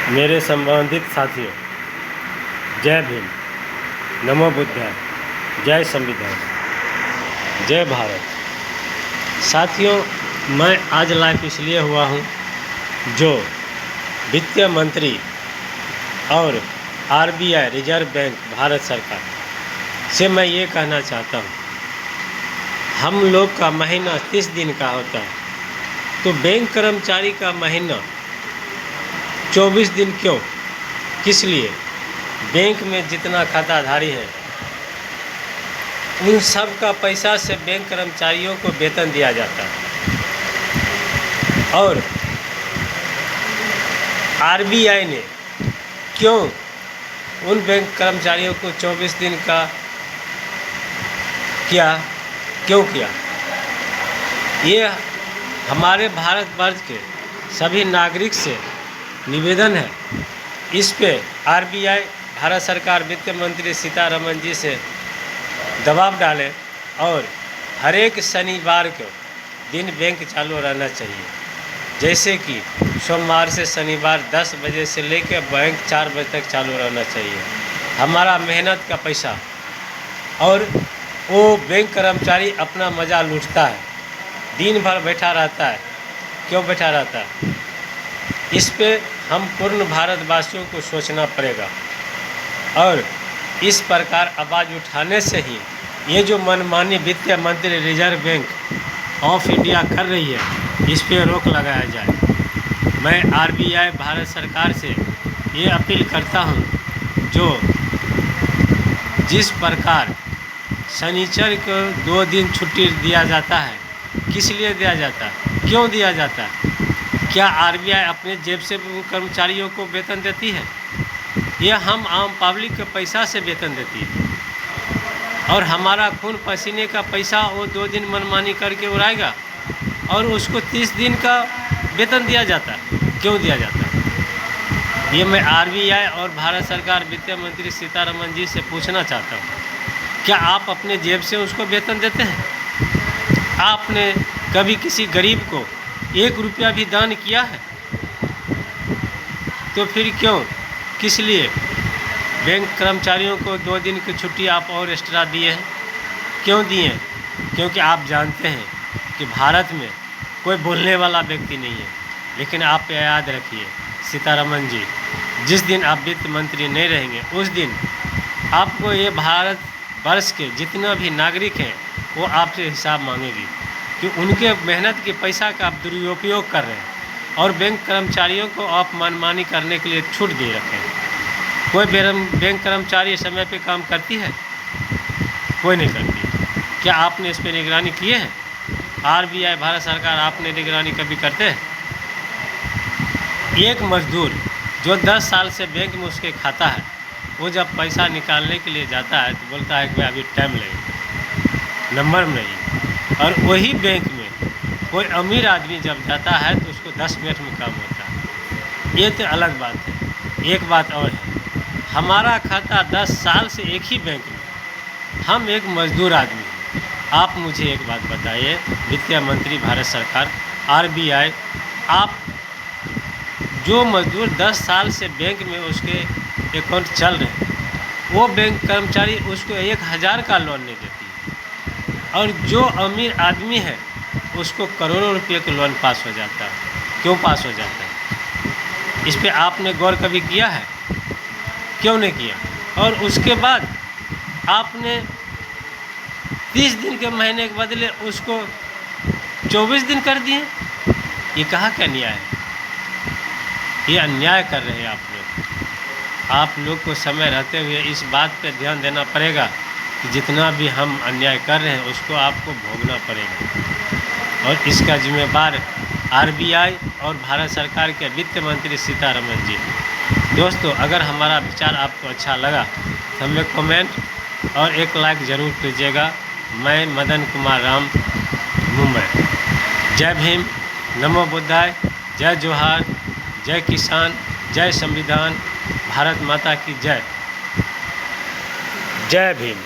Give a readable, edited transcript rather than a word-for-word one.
मेरे संबंधित साथियों, जय भीम, नमो बुद्धाय, जय संविधान, जय भारत। साथियों, मैं आज लाइव इसलिए हुआ हूँ जो वित्त मंत्री और आरबीआई रिजर्व बैंक भारत सरकार से मैं ये कहना चाहता हूँ, हम लोग का महीना 30 दिन का होता है, तो बैंक कर्मचारी का महीना 24 दिन क्यों? किस लिए? बैंक में जितना खाताधारी है उन सब का पैसा से बैंक कर्मचारियों को वेतन दिया जाता है, और आरबीआई ने क्यों उन बैंक कर्मचारियों को 24 दिन का क्यों किया? ये हमारे भारतवर्ष के सभी नागरिक से निवेदन है, इस पे आरबीआई भारत सरकार वित्त मंत्री सीतारमण जी से दबाव डालें और हर एक शनिवार को दिन बैंक चालू रहना चाहिए। जैसे कि सोमवार से शनिवार 10 बजे से लेकर बैंक 4 बजे तक चालू रहना चाहिए। हमारा मेहनत का पैसा, और वो बैंक कर्मचारी अपना मज़ा लूटता है, दिन भर बैठा रहता है। क्यों बैठा रहता है? इस पे हम पूर्ण भारतवासियों को सोचना पड़ेगा, और इस प्रकार आवाज़ उठाने से ही ये जो मनमानी वित्त मंत्री रिजर्व बैंक ऑफ इंडिया कर रही है, इस पे रोक लगाया जाए। मैं आरबीआई भारत सरकार से ये अपील करता हूँ, जो जिस प्रकार शनिचर को 2 दिन छुट्टी दिया जाता है, किस लिए दिया जाता है? क्यों दिया जाता है? क्या आरबीआई अपने जेब से कर्मचारियों को वेतन देती है, या हम आम पब्लिक के पैसा से वेतन देती है? और हमारा खून पसीने का पैसा वो 2 दिन मनमानी करके उड़ाएगा, और उसको 30 दिन का वेतन दिया जाता है। क्यों दिया जाता है? ये मैं आरबीआई और भारत सरकार वित्त मंत्री सीतारमण जी से पूछना चाहता हूँ, क्या आप अपने जेब से उसको वेतन देते हैं? आपने कभी किसी गरीब को 1 रुपया भी दान किया है? तो फिर क्यों, किस लिए बैंक कर्मचारियों को 2 दिन की छुट्टी आप और एक्स्ट्रा दिए हैं? क्यों दिए? क्योंकि आप जानते हैं कि भारत में कोई बोलने वाला व्यक्ति नहीं है। लेकिन आप याद रखिए सीतारमण जी, जिस दिन आप वित्त मंत्री नहीं रहेंगे, उस दिन आपको ये भारत वर्ष के जितना भी नागरिक हैं वो आपसे हिसाब मांगेगी कि उनके मेहनत के पैसा का आप दुरुपयोग कर रहे हैं, और बैंक कर्मचारियों को आप मनमानी करने के लिए छूट दे रखे हैं। कोई बैंक कर्मचारी समय पे काम करती है? कोई नहीं करती। क्या आपने इस पर निगरानी किए हैं? आरबीआई भारत सरकार आपने निगरानी कभी करते हैं? एक मजदूर जो 10 साल से बैंक में उसके खाता है, वो जब पैसा निकालने के लिए जाता है तो बोलता है कि भाई अभी टाइम लगेगा, नंबर नहीं। और वही बैंक में कोई अमीर आदमी जब जाता है तो उसको 10 मिनट में काम होता है। ये तो अलग बात है। एक बात और है, हमारा खाता 10 साल से एक ही बैंक में, हम एक मजदूर आदमी हैं। आप मुझे एक बात बताइए, वित्त मंत्री भारत सरकार आरबीआई, आप जो मजदूर 10 साल से बैंक में उसके अकाउंट चल रहे हैं, वो बैंक कर्मचारी उसको 1000 का लोन नहीं देती है, और जो अमीर आदमी है उसको करोड़ों रुपये का लोन पास हो जाता है। क्यों पास हो जाता है? इस पे आपने गौर कभी किया है? क्यों नहीं किया? और उसके बाद आपने 30 दिन के महीने के बदले उसको 24 दिन कर दिए। ये कहाँ का न्याय है? ये अन्याय कर रहे हैं आप लोग। आप लोग को समय रहते हुए इस बात पे ध्यान देना पड़ेगा कि जितना भी हम अन्याय कर रहे हैं उसको आपको भोगना पड़ेगा, और इसका जिम्मेदार आरबीआई और भारत सरकार के वित्त मंत्री सीतारमण जी। दोस्तों, अगर हमारा विचार आपको अच्छा लगा तो हमें कमेंट और एक लाइक ज़रूर कीजिएगा। मैं मदन कुमार राम, मुंबई। जय भीम, नमो बुद्धाय, जय जोहार, जय किसान, जय संविधान, भारत माता की जय। जय भीम।